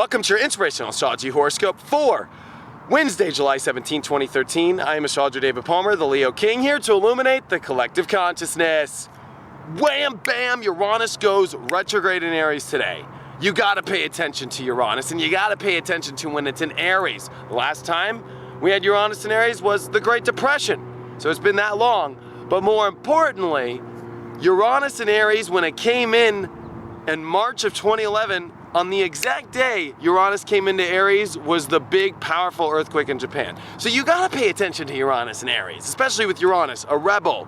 Welcome to your Inspirational Astrology Horoscope for Wednesday, July 17, 2013. I am astrologer David Palmer, the Leo King, here to illuminate the collective consciousness. Wham bam, Uranus goes retrograde in Aries today. You gotta pay attention to Uranus, and you gotta pay attention to when it's in Aries. The last time we had Uranus in Aries was the Great Depression, so it's been that long. But more importantly, Uranus in Aries, when it came in March of 2011, on the exact day Uranus came into Aries, was the big, powerful earthquake in Japan. So you gotta pay attention to Uranus and Aries, especially with Uranus, a rebel,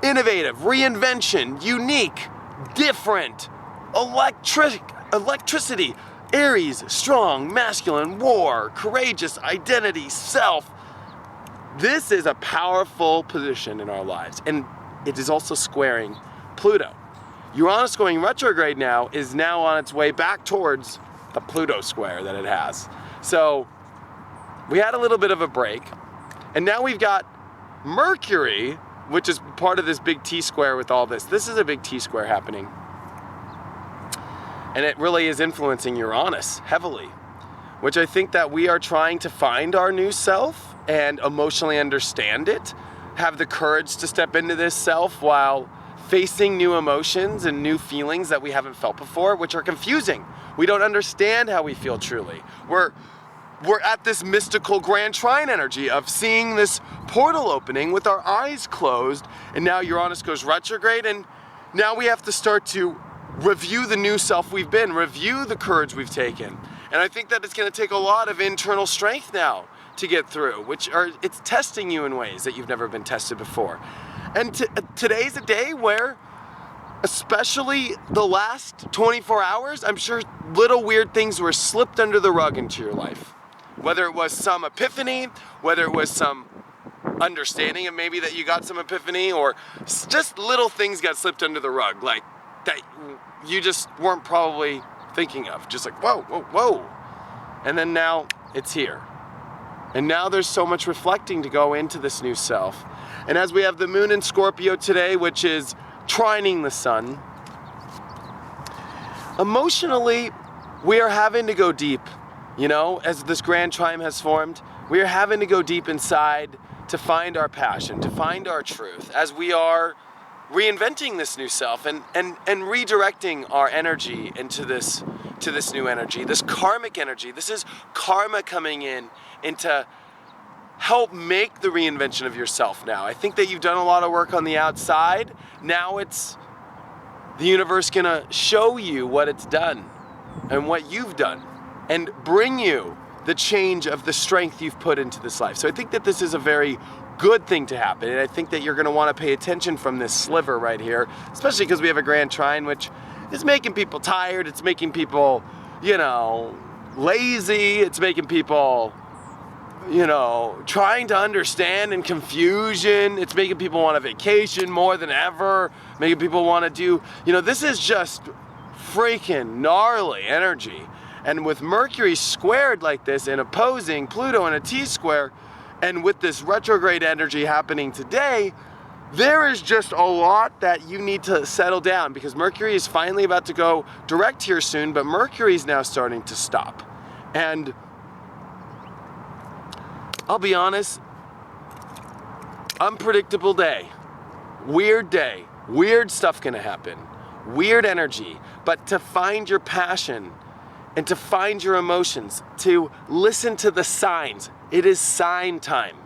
innovative, reinvention, unique, different, electricity. Aries, strong, masculine, war, courageous, identity, self. This is a powerful position in our lives, and it is also squaring Pluto. Uranus going retrograde now is now on its way back towards the Pluto square that it has. So we had a little bit of a break, and now we've got Mercury, which is part of this big T square with all this. This is a big T square happening. And it really is influencing Uranus heavily, which I think that we are trying to find our new self and emotionally understand it, have the courage to step into this self while facing new emotions and new feelings that we haven't felt before, which are confusing. We don't understand how we feel truly. We're at this mystical grand trine energy of seeing this portal opening with our eyes closed, and now Uranus goes retrograde, and now we have to start to review the new self we've been, review the courage we've taken. And I think that it's gonna take a lot of internal strength now to get through, it's testing you in ways that you've never been tested before. And today's a day where, especially the last 24 hours, I'm sure little weird things were slipped under the rug into your life. Whether it was some epiphany, whether it was some understanding of maybe that you got some epiphany, or just little things got slipped under the rug, like that you just weren't probably thinking of. Just like, whoa, whoa, whoa. And then now it's here. And now there's so much reflecting to go into this new self. And as we have the moon in Scorpio today, which is trining the sun, emotionally, we are having to go deep. You know, as this grand trine has formed, we are having to go deep inside to find our passion, to find our truth, as we are reinventing this new self and redirecting our energy into this new energy, this karmic energy. This is karma coming in to help make the reinvention of yourself now. I think that you've done a lot of work on the outside. Now it's the universe gonna show you what it's done and what you've done and bring you the change of the strength you've put into this life. So I think that this is a very good thing to happen, and I think that you're gonna wanna pay attention from this sliver right here, especially because we have a grand trine, which is making people tired, it's making people, lazy, it's making people, trying to understand and confusion. It's making people want a vacation more than ever, making people want to do, this is just freaking gnarly energy. And with Mercury squared like this and opposing Pluto in a T square, and with this retrograde energy happening today, there is just a lot that you need to settle down, because Mercury is finally about to go direct here soon, but Mercury is now starting to stop. And I'll be honest, unpredictable day, weird stuff gonna happen, weird energy, but to find your passion and to find your emotions, to listen to the signs. It is sign time.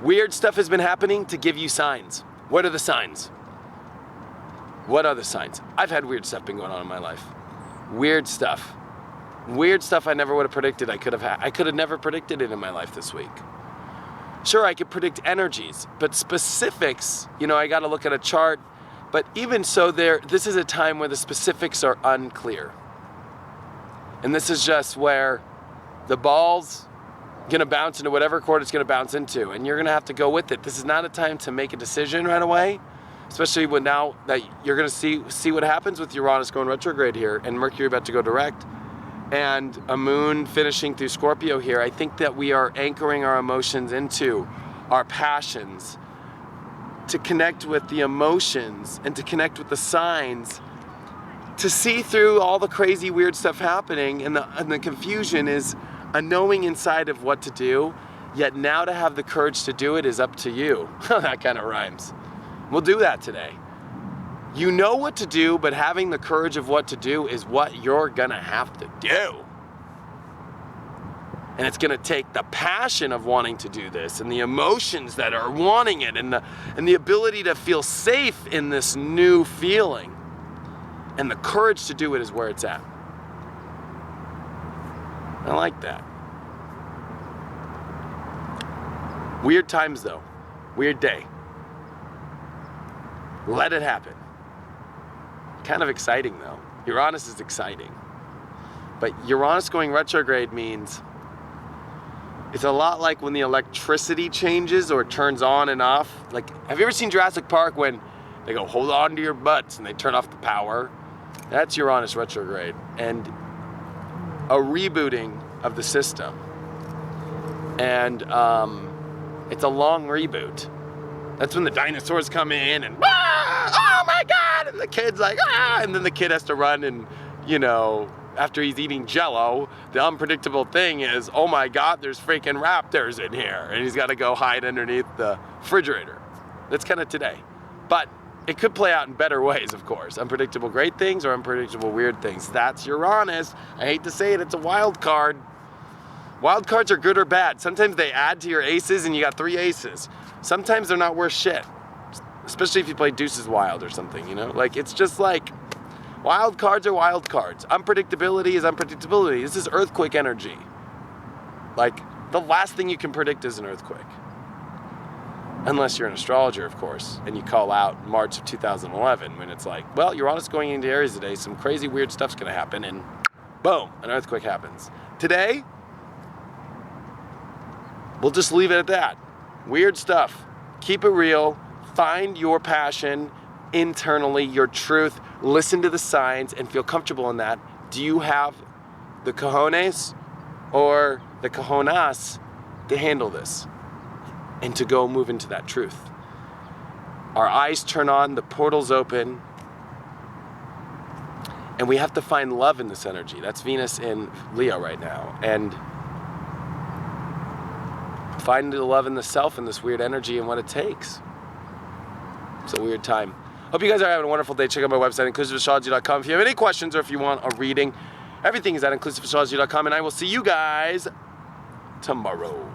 Weird stuff has been happening to give you signs. What are the signs? What are the signs? I've had weird stuff been going on in my life. Weird stuff I never would have predicted I could have never predicted it in my life this week. Sure, I could predict energies, but specifics, I gotta look at a chart, but even so this is a time where the specifics are unclear. And this is just where the ball's gonna bounce into whatever court it's gonna bounce into, and you're gonna have to go with it. This is not a time to make a decision right away, especially when now that you're gonna see what happens with Uranus going retrograde here and Mercury about to go direct, and a moon finishing through Scorpio here. I think that we are anchoring our emotions into our passions to connect with the emotions and to connect with the signs to see through all the crazy weird stuff happening, and the confusion is a knowing inside of what to do, yet now to have the courage to do it is up to you. That kind of rhymes. We'll do that today. You know what to do, but having the courage of what to do is what you're gonna have to do. And it's gonna take the passion of wanting to do this, and the emotions that are wanting it, and the ability to feel safe in this new feeling. And the courage to do it is where it's at. I like that. Weird times though. Weird day. Let it happen. Kind of exciting though. Uranus is exciting. But Uranus going retrograde means it's a lot like when the electricity changes or turns on and off. Like, have you ever seen Jurassic Park when they go, hold on to your butts, and they turn off the power? That's Uranus retrograde. And a rebooting of the system. And it's a long reboot. That's when the dinosaurs come in and, oh my God, and the kid's like, and then the kid has to run and, you know, after he's eating Jell-O, the unpredictable thing is, oh my God, there's freaking raptors in here. And he's got to go hide underneath the refrigerator. That's kind of today. But it could play out in better ways, of course. Unpredictable great things or unpredictable weird things. That's Uranus. I hate to say it, it's a wild card. Wild cards are good or bad. Sometimes they add to your aces and you got 3 aces. Sometimes they're not worth shit. Especially if you play deuces wild or something, you know? Like, it's just like, wild cards are wild cards. Unpredictability is unpredictability. This is earthquake energy. Like, the last thing you can predict is an earthquake. Unless you're an astrologer, of course, and you call out March of 2011 when it's like, well, Uranus going into Aries today, some crazy weird stuff's gonna happen, and boom, an earthquake happens. Today, we'll just leave it at that. Weird stuff. Keep it real. Find your passion internally, your truth. Listen to the signs and feel comfortable in that. Do you have the cojones or the cojonas to handle this and to go move into that truth? Our eyes turn on, the portals open, and we have to find love in this energy. That's Venus in Leo right now. And find the love in the self and this weird energy and what it takes. It's a weird time. Hope you guys are having a wonderful day. Check out my website, inclusiveastrology.com. If you have any questions or if you want a reading, everything is at inclusiveastrology.com, and I will see you guys tomorrow.